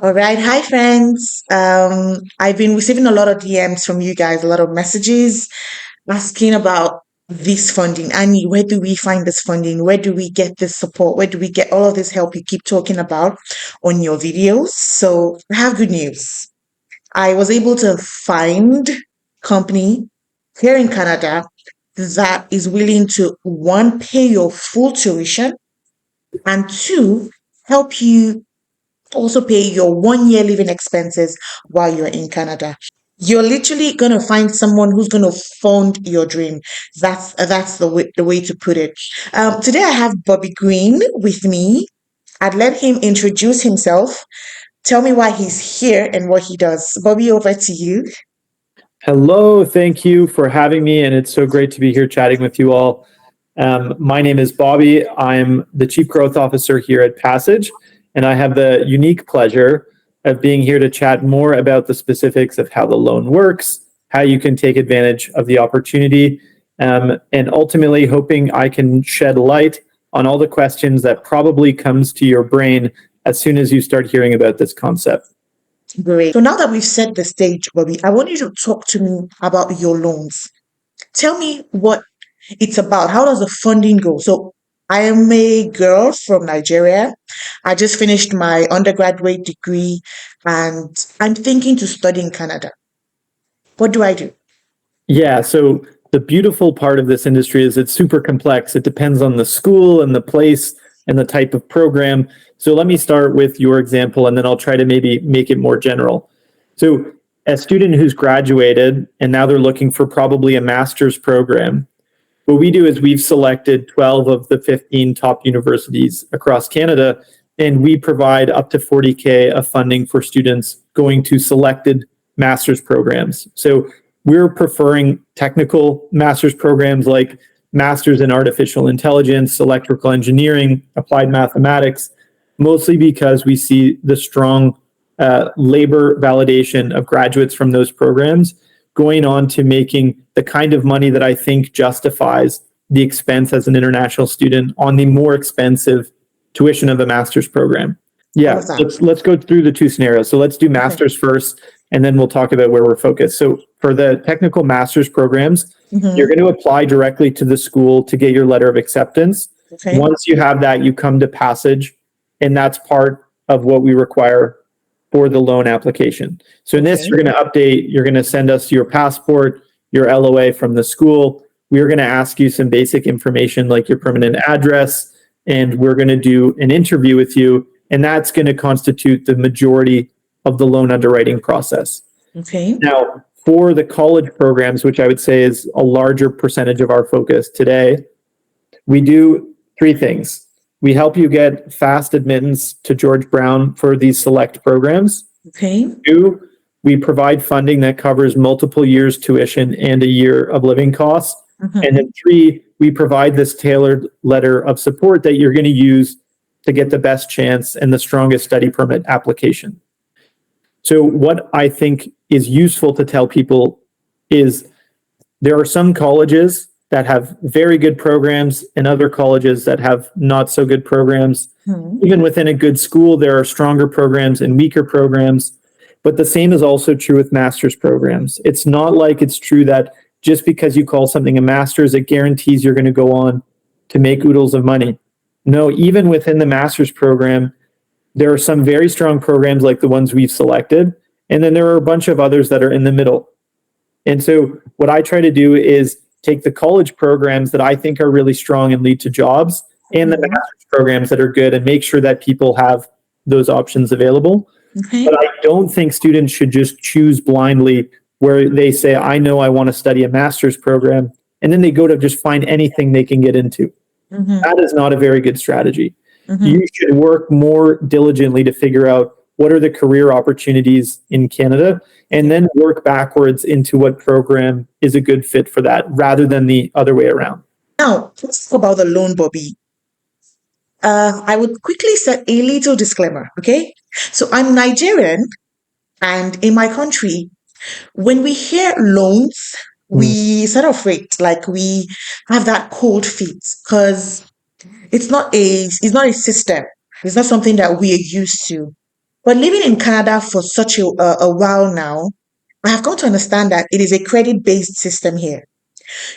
All right. Hi, friends. I've been receiving a lot of DMs from you guys, a lot of messages asking about this funding. Annie, where do we find this funding? Where do we get this support? Where do we get all of this help you keep talking about on your videos? So I have good news. I was able to find company here in Canada that is willing to one, pay your full tuition, and two, help you also pay your 1 year living expenses while you're in Canada. You're literally gonna find someone who's gonna fund your dream. That's the way to put it. Today I have Bobby Green with me. I'd let him introduce himself. Tell me why he's here and what he does. Bobby, over to you. Hello, thank you for having me, and it's so great to be here chatting with you all. My name is Bobby. I'm the Chief Growth Officer here at Passage, and I have the unique pleasure of being here to chat more about the specifics of how the loan works, how you can take advantage of the opportunity, and ultimately hoping I can shed light on all the questions that probably comes to your brain as soon as you start hearing about this concept. Great. So now that we've set the stage, Bobby, I want you to talk to me about your loans. Tell me what it's about. How does the funding go? So I am a girl from Nigeria. I just finished my undergraduate degree and I'm thinking to study in Canada. What do I do? Yeah, so the beautiful part of this industry is it's super complex. It depends on the school and the place and the type of program. So let me start with your example and then I'll try to maybe make it more general. So a student who's graduated and now they're looking for probably a master's program, what we do is we've selected 12 of the 15 top universities across Canada, and we provide up to 40K of funding for students going to selected master's programs. So we're preferring technical master's programs like masters in artificial intelligence, electrical engineering, applied mathematics, mostly because we see the strong labor validation of graduates from those programs going on to making the kind of money that I think justifies the expense as an international student on the more expensive tuition of a master's program. All Yeah, of that. let's go through the two scenarios. So let's do Okay. masters first, and then we'll talk about where we're focused. So for the technical master's programs, you're Mm-hmm. going to apply directly to the school to get your letter of acceptance. Okay. Once you have that, you come to Passage, and that's part of what we require for the loan application. So in this, Okay. you're going to update, you're going to send us your passport, your LOA from the school. We're going to ask you some basic information like your permanent address, and we're going to do an interview with you, and that's going to constitute the majority of the loan underwriting process. Okay. Now, for the college programs, which I would say is a larger percentage of our focus today, we do three things. We help you get fast admittance to George Brown for these select programs. Okay. Two, we provide funding that covers multiple years tuition and a year of living costs. And Mm-hmm. then three, we provide this tailored letter of support that you're going to use to get the best chance and the strongest study permit application. So what I think is useful to tell people is there are some colleges that have very good programs and other colleges that have not so good programs. Mm-hmm. Even within a good school, there are stronger programs and weaker programs. But the same is also true with master's programs. It's not like it's true that just because you call something a master's, it guarantees you're going to go on to make oodles of money. No, even within the master's program, there are some very strong programs like the ones we've selected. And then there are a bunch of others that are in the middle. And so what I try to do is take the college programs that I think are really strong and lead to jobs and the Mm-hmm. master's programs that are good and make sure that people have those options available. Okay. But I don't think students should just choose blindly where they say, I know I want to study a master's program, and then they go to just find anything they can get into. Mm-hmm. That is not a very good strategy. Mm-hmm. You should work more diligently to figure out what are the career opportunities in Canada and then work backwards into what program is a good fit for that rather than the other way around. Now, let's talk about the loan, Bobby. I would quickly set a little disclaimer, okay? So I'm Nigerian, and in my country, when we hear loans, Mm. we sort of rate like we have that cold feet because it's not a system. It's not something that we are used to. But living in Canada for such a while now, I have come to understand that it is a credit-based system here.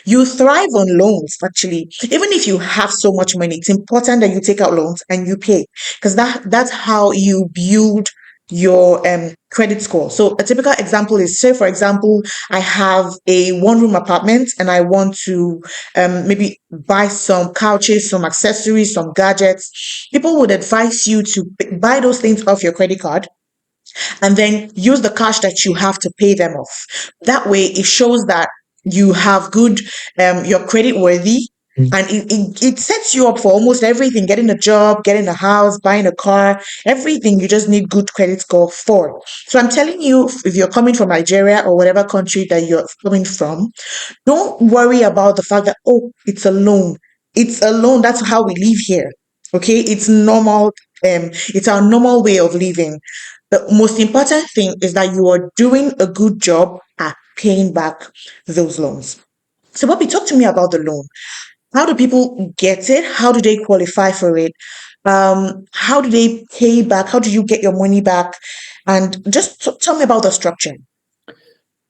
You thrive on loans, actually. Even if you have so much money, it's important that you take out loans and you pay because that's how you build your credit score. So a typical example is, say, for example, I have a one-room apartment and I want to maybe buy some couches, some accessories, some gadgets. People would advise you to buy those things off your credit card and then use the cash that you have to pay them off. That way, it shows that you have good, you're credit worthy, and it sets you up for almost everything: getting a job, getting a house, buying a car, everything. You just need good credit score for. So I'm telling you, if you're coming from Nigeria or whatever country that you're coming from, don't worry about the fact that, oh, it's a loan. It's a loan. That's how we live here. Okay. It's normal. It's our normal way of living. The most important thing is that you are doing a good job at paying back those loans. So, Bobby, talk to me about the loan. How do people get it? How do they qualify for it? How do they pay back? How do you get your money back? And just tell me about the structure.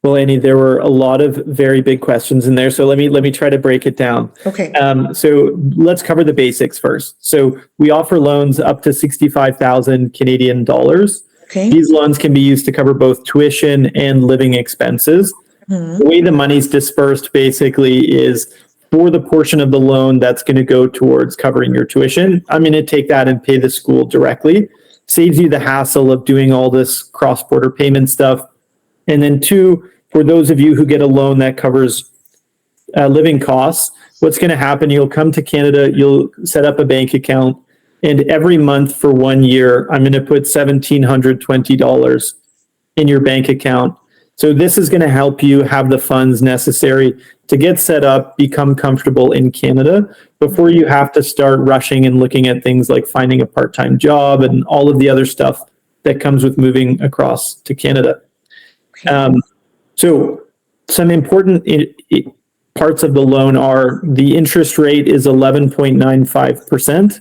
Well, Annie, there were a lot of very big questions in there, so let me try to break it down. Okay. So let's cover the basics first. So we offer loans up to 65,000 Canadian dollars. Okay. These loans can be used to cover both tuition and living expenses. The way the money's dispersed basically is for the portion of the loan that's going to go towards covering your tuition. I'm going to take that and pay the school directly. Saves you the hassle of doing all this cross-border payment stuff. And then two, for those of you who get a loan that covers living costs, what's going to happen, you'll come to Canada, you'll set up a bank account, and every month for 1 year, I'm going to put $1,720 in your bank account. So this is going to help you have the funds necessary to get set up, become comfortable in Canada before you have to start rushing and looking at things like finding a part-time job and all of the other stuff that comes with moving across to Canada. So some important parts of the loan are the interest rate is 11.95%.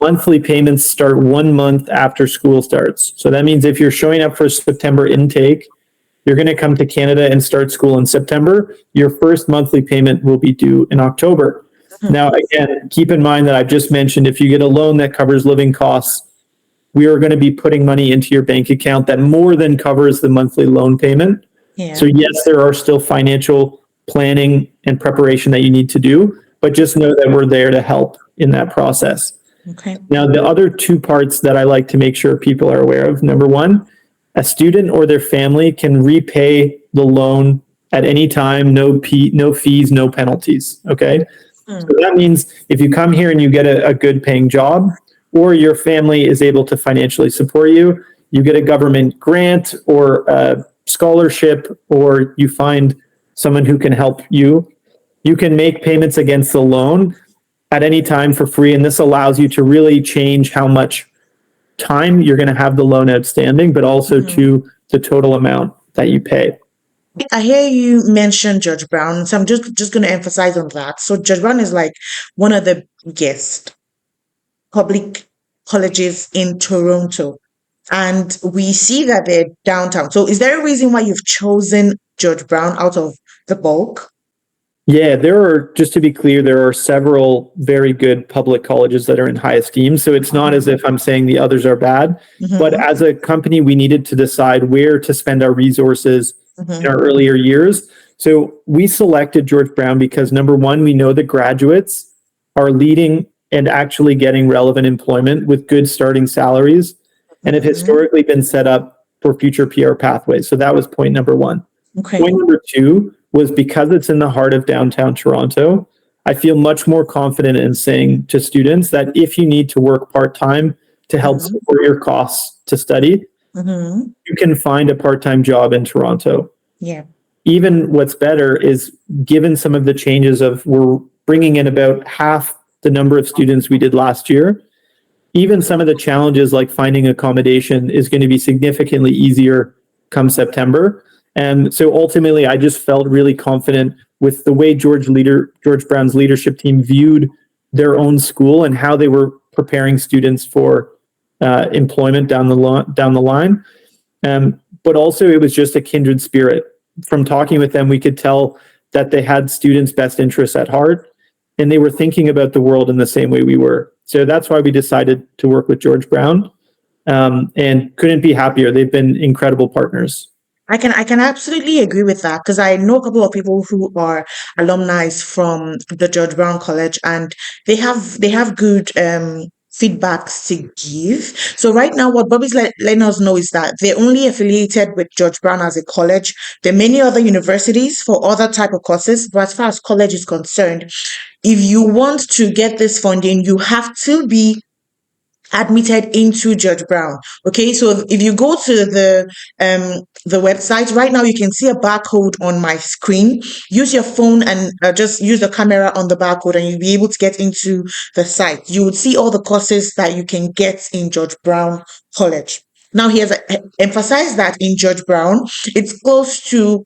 Monthly payments start 1 month after school starts. So that means if you're showing up for September intake, you're going to come to Canada and start school in September. Your first monthly payment will be due in October. Now, again, keep in mind that I've just mentioned if you get a loan that covers living costs, we are going to be putting money into your bank account that more than covers the monthly loan payment. Yeah. So yes, there are still financial planning and preparation that you need to do, but just know that we're there to help in that process. Okay. Now, the other two parts that I like to make sure people are aware of, number one, a student or their family can repay the loan at any time, no fees, no penalties, okay? So that means if you come here and you get a good paying job, or your family is able to financially support you, you get a government grant or a scholarship, or you find someone who can help you, you can make payments against the loan at any time for free. And this allows you to really change how much time you're going to have the loan outstanding, but also to the total amount that you pay. I hear you mention Judge Brown, so I'm just going to emphasize on that. So Judge Brown is like one of the biggest public colleges in Toronto, and we see that they're downtown. So is there a reason why you've chosen Judge Brown out of the bulk? Yeah, just to be clear, there are several very good public colleges that are in high esteem. So it's not as if I'm saying the others are bad, but as a company, we needed to decide where to spend our resources in our earlier years. So we selected George Brown because number one, we know that graduates are leading and actually getting relevant employment with good starting salaries and have historically been set up for future PR pathways. So that was point number one. Okay. Point number two was because it's in the heart of downtown Toronto, I feel much more confident in saying to students that if you need to work part-time to help support your costs to study, you can find a part-time job in Toronto. Yeah. Even what's better is given some of the changes of we're bringing in about half the number of students we did last year, even some of the challenges like finding accommodation is going to be significantly easier come September. And so ultimately, I just felt really confident with the way George Brown's leadership team viewed their own school and how they were preparing students for employment down the line. But also, it was just a kindred spirit. From talking with them, we could tell that they had students' best interests at heart, and they were thinking about the world in the same way we were. So that's why we decided to work with George Brown, and couldn't be happier. They've been incredible partners. I can absolutely agree with that because I know a couple of people who are alumni from the George Brown College, and they have good feedbacks to give. So right now, what Bobby's letting us know is that they're only affiliated with George Brown as a college. There are many other universities for other type of courses, but as far as college is concerned, if you want to get this funding, you have to be admitted into Judge Brown. Okay, so if you go to the website right now, you can see a barcode on my screen. Use your phone and just use the camera on the barcode, and you'll be able to get into the site. You would see all the courses that you can get in Judge Brown College. Now, he has emphasized that in Judge Brown, it's close to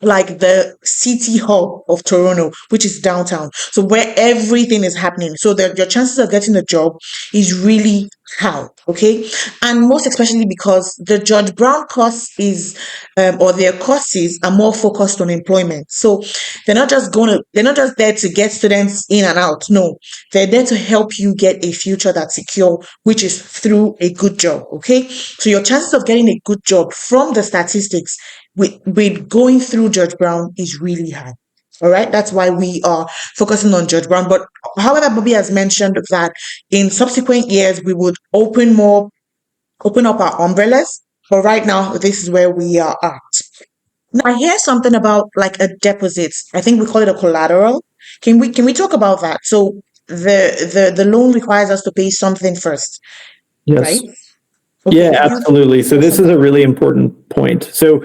like the city hub of Toronto, which is downtown. So where everything is happening. So that your chances of getting a job is really high. Okay. And most especially because the George Brown course is, or their courses are more focused on employment. So they're not just there to get students in and out. No, they're there to help you get a future that's secure, which is through a good job. Okay. So your chances of getting a good job from the statistics with going through Judge Brown is really high. All right, that's why we are focusing on Judge Brown. But however, Bobby has mentioned that in subsequent years we would open up our umbrellas. But right now, this is where we are at. Now, I hear something about like a deposit. I think we call it a collateral. Can we talk about that? So the loan requires us to pay something first, right? Yes. Okay, Yeah, can you absolutely. So share this some? is a really important point. So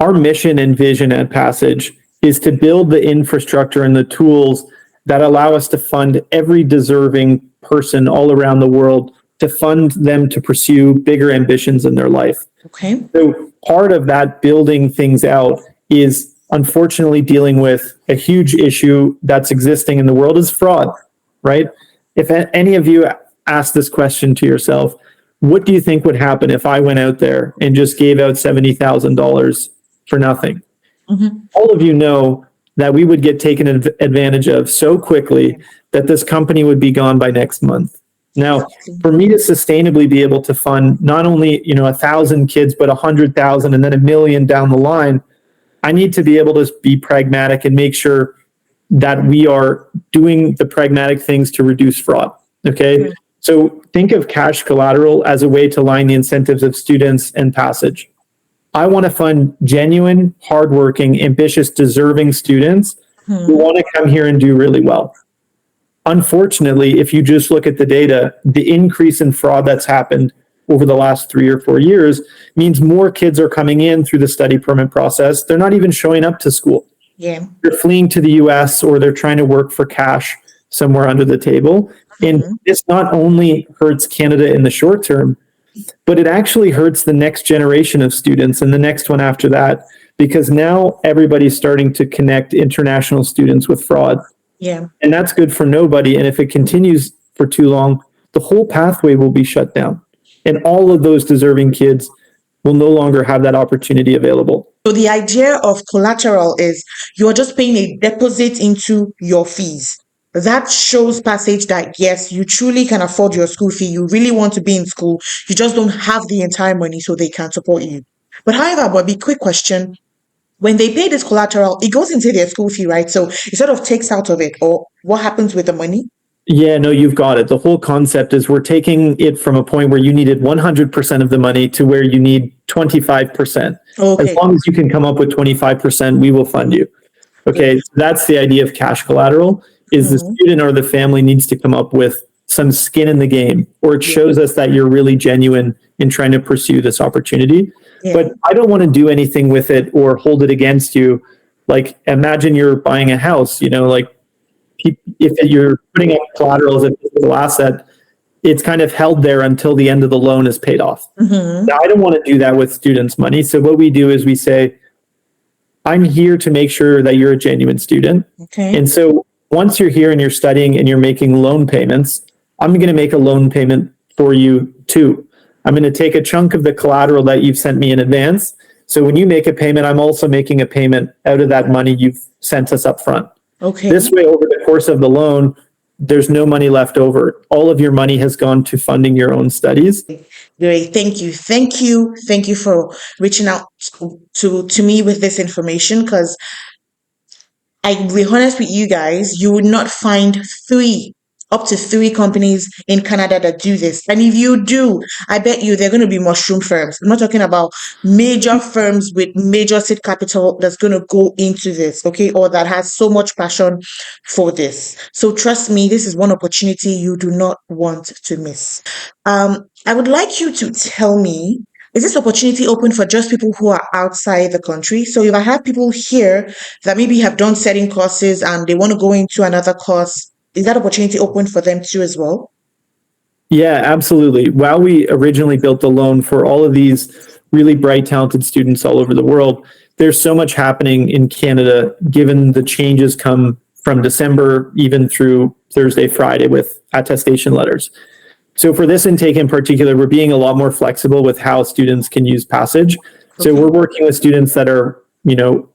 our mission and vision at Passage is to build the infrastructure and the tools that allow us to fund every deserving person all around the world, to fund them to pursue bigger ambitions in their life. Okay. So part of that building things out is unfortunately dealing with a huge issue that's existing in the world is fraud, right? If any of you ask this question to yourself, what do you think would happen if I went out there and just gave out $70,000 for nothing? Mm-hmm. All of you know that we would get taken advantage of so quickly that this company would be gone by next month. Now, for me to sustainably be able to fund not only 1,000 kids, but 100,000 and then 1 million down the line, I need to be able to be pragmatic and make sure that we are doing the pragmatic things to reduce fraud. Okay. So think of cash collateral as a way to line the incentives of students and Passage. I want to fund genuine, hardworking, ambitious, deserving students who want to come here and do really well. Unfortunately, if you just look at the data, the increase in fraud that's happened over the last 3 or 4 years means more kids are coming in through the study permit process. They're not even showing up to school. Yeah. They're fleeing to the US, or they're trying to work for cash somewhere under the table. And this not only hurts Canada in the short term, but it actually hurts the next generation of students and the next one after that, because now everybody's starting to connect international students with fraud. Yeah. And that's good for nobody. And if it continues for too long, the whole pathway will be shut down. And all of those deserving kids will no longer have that opportunity available. So the idea of collateral is you're just paying a deposit into your fees. That shows Passage that yes, you truly can afford your school fee. You really want to be in school. You just don't have the entire money so they can support you. But however, Bobby, quick question. When they pay this collateral, it goes into their school fee, right? So it sort of takes out of it, or what happens with the money? Yeah, no, you've got it. The whole concept is we're taking it from a point where you needed 100% of the money to where you need 25%. Okay. As long as you can come up with 25%, we will fund you. Okay, so that's the idea of cash collateral, is the student or the family needs to come up with some skin in the game, or it shows us that you're really genuine in trying to pursue this opportunity. Yeah. But I don't want to do anything with it or hold it against you. Like, imagine you're buying a house, like if you're putting up collateral as a physical asset, it's kind of held there until the end of the loan is paid off. Now, I don't want to do that with students' money. So what we do is we say, I'm here to make sure that you're a genuine student. Okay. And so once you're here and you're studying and you're making loan payments, I'm going to make a loan payment for you two. I'm going to take a chunk of the collateral that you've sent me in advance. So when you make a payment, I'm also making a payment out of that money you've sent us up front. Okay. This way, over the course of the loan, there's no money left over. All of your money has gone to funding your own studies. Great. Thank you. Thank you. Thank you for reaching out to me with this information, because I'll be honest with you guys, you would not find up to three companies in Canada that do this. And if you do, I bet you they're going to be mushroom firms. I'm not talking about major firms with major seed capital that's going to go into this, okay, or that has so much passion for this. So trust me, this is one opportunity you do not want to miss. I would like you to tell me, is this opportunity open for just people who are outside the country? So if I have people here that maybe have done certain courses and they want to go into another course, is that opportunity open for them too as well? Yeah, absolutely. While we originally built the loan for all of these really bright, talented students all over the world, there's so much happening in Canada, given the changes come from December even through Thursday, Friday with attestation letters. So for this intake in particular, we're being a lot more flexible with how students can use Passage. So we're working with students that are,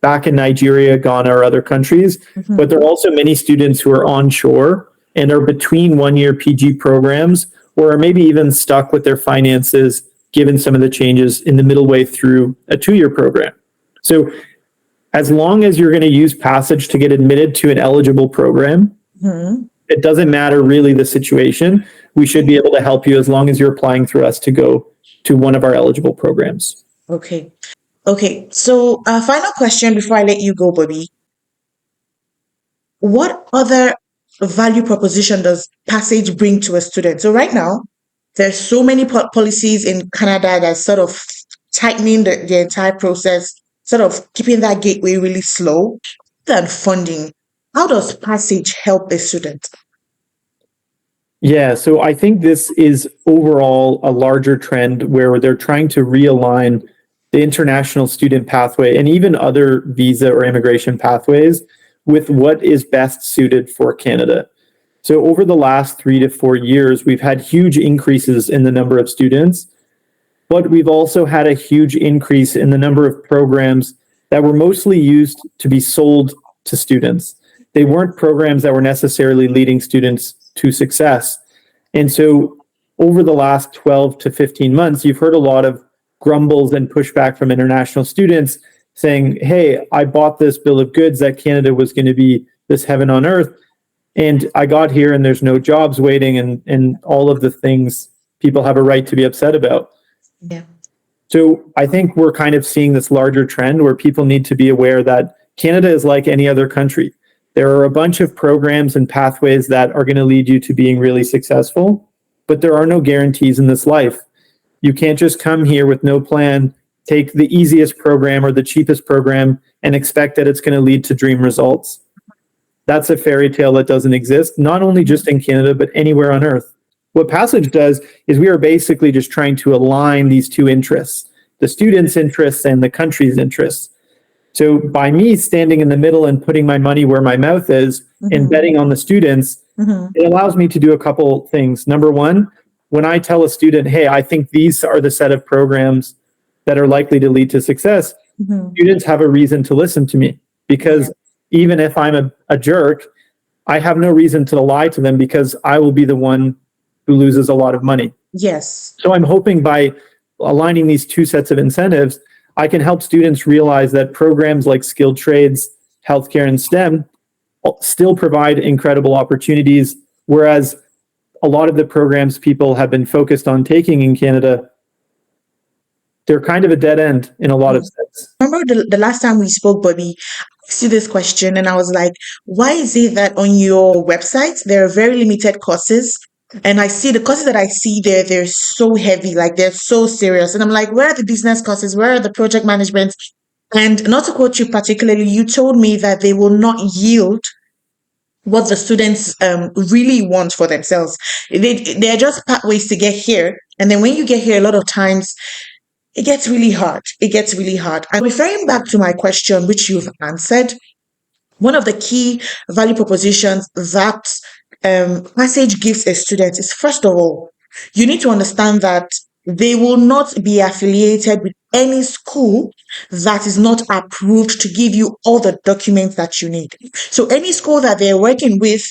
back in Nigeria, Ghana, or other countries, but there are also many students who are onshore and are between one-year PG programs, or are maybe even stuck with their finances given some of the changes in the middle way through a two-year program. So as long as you're going to use Passage to get admitted to an eligible program, it doesn't matter really the situation. We should be able to help you as long as you're applying through us to go to one of our eligible programs. Okay. Okay. So, final question before I let you go, Bobby. What other value proposition does Passage bring to a student? So right now, there's so many policies in Canada that sort of tightening the entire process, sort of keeping that gateway really slow. Than funding, how does Passage help a student? Yeah, so I think this is overall a larger trend where they're trying to realign the international student pathway and even other visa or immigration pathways with what is best suited for Canada. So over the last 3 to 4 years, we've had huge increases in the number of students, but we've also had a huge increase in the number of programs that were mostly used to be sold to students. They weren't programs that were necessarily leading students to success. And so over the last 12 to 15 months, you've heard a lot of grumbles and pushback from international students saying, hey, I bought this bill of goods that Canada was going to be this heaven on earth, and I got here and there's no jobs waiting and all of the things people have a right to be upset about. Yeah. So I think we're kind of seeing this larger trend where people need to be aware that Canada is like any other country. There are a bunch of programs and pathways that are going to lead you to being really successful, but there are no guarantees in this life. You can't just come here with no plan, take the easiest program or the cheapest program and expect that it's going to lead to dream results. That's a fairy tale that doesn't exist, not only just in Canada, but anywhere on earth. What Passage does is we are basically just trying to align these two interests, the students' interests and the country's interests. So by me standing in the middle and putting my money where my mouth is and betting on the students, it allows me to do a couple things. Number one, when I tell a student, hey, I think these are the set of programs that are likely to lead to success, students have a reason to listen to me, because even if I'm a jerk, I have no reason to lie to them because I will be the one who loses a lot of money. Yes. So I'm hoping by aligning these two sets of incentives, I can help students realize that programs like skilled trades, healthcare, and STEM still provide incredible opportunities, whereas a lot of the programs people have been focused on taking in Canada, they're kind of a dead end in a lot of sense. Remember the last time we spoke, Bobby, I see this question and I was like, why is it that on your website there are very limited courses? And I see the courses that I see there, they're so heavy, like they're so serious. And I'm like, where are the business courses? Where are the project management? And not to quote you particularly, you told me that they will not yield what the students really want for themselves. They're just pathways to get here. And then when you get here, a lot of times it gets really hard. It gets really hard. And referring back to my question, which you've answered, one of the key value propositions that Passage gives a student is, first of all, You need to understand that they will not be affiliated with any school that is not approved to give you all the documents that you need. So any school that they're working with,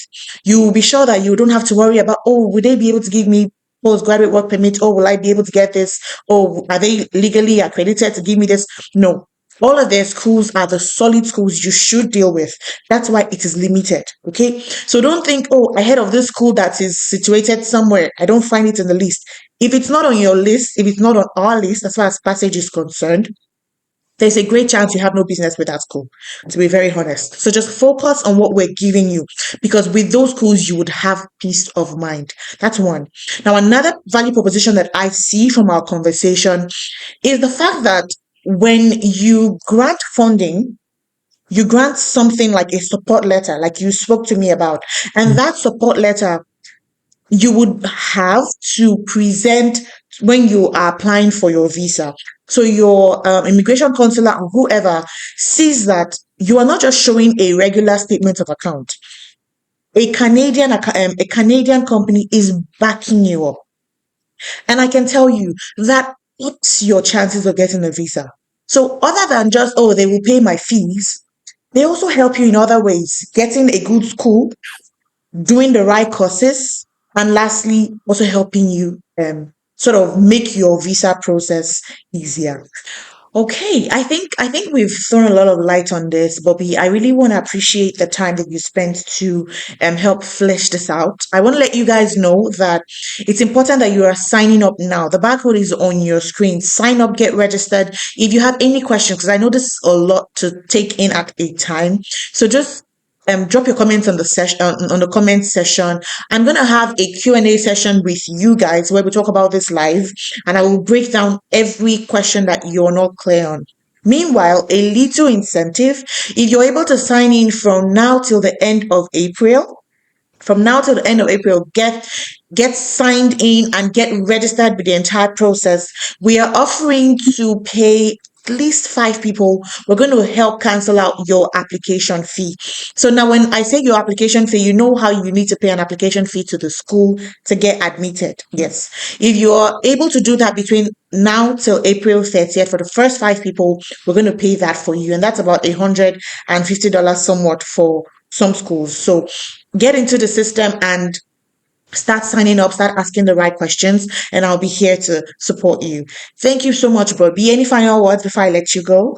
you will be sure that you don't have to worry about, oh, will they be able to give me postgraduate work permit? Or will I be able to get this? Or are they legally accredited to give me this? No. All of their schools are the solid schools you should deal with. That's why it is limited. Okay. So don't think, oh, I heard of this school that is situated somewhere. I don't find it in the list. If it's not on your list, if it's not on our list, as far as passage is concerned, there's a great chance you have no business with that school, to be very honest. So just focus on what we're giving you, because with those schools, you would have peace of mind. That's one. Now, another value proposition that I see from our conversation is the fact that when you grant funding, you grant something like a support letter, like you spoke to me about, and that support letter you would have to present when you are applying for your visa. So your immigration consular or whoever sees that you are not just showing a regular statement of account. A Canadian company is backing you up, and I can tell you that ups your chances of getting a visa. So other than just, oh, they will pay my fees, they also help you in other ways, getting a good school, doing the right courses, and lastly, also helping you sort of make your visa process easier. Okay, I think we've thrown a lot of light on this, Bobby. I really want to appreciate the time that you spent to help flesh this out. I want to let you guys know that it's important that you are signing up now. The barcode is on your screen. Sign up, get registered. If you have any questions, because I know this is a lot to take in at a time, so just drop your comments on the session on the comment section. I'm gonna have a Q&A session with you guys where we talk about this live, and I will break down every question that you're not clear on. Meanwhile, a little incentive: if you're able to sign in from now till the end of April, get signed in and get registered with the entire process. We are offering to pay at least 5 people. We're going to help cancel out your application fee. So now when I say your application fee, you know how you need to pay an application fee to the school to get admitted. Yes. If you are able to do that between now till April 30th for the first 5 people, we're going to pay that for you. And that's about $150 somewhat for some schools. So get into the system and start signing up, start asking the right questions, and I'll be here to support you. Thank you so much, Bobby. Any final words before I let you go?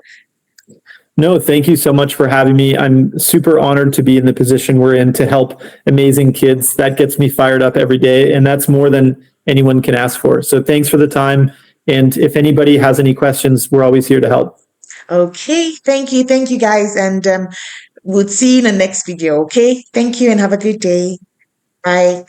No, thank you so much for having me. I'm super honored to be in the position we're in to help amazing kids. That gets me fired up every day, and that's more than anyone can ask for. So thanks for the time. And if anybody has any questions, we're always here to help. Okay, thank you. Thank you, guys. And we'll see you in the next video. Okay, thank you and have a good day. Bye.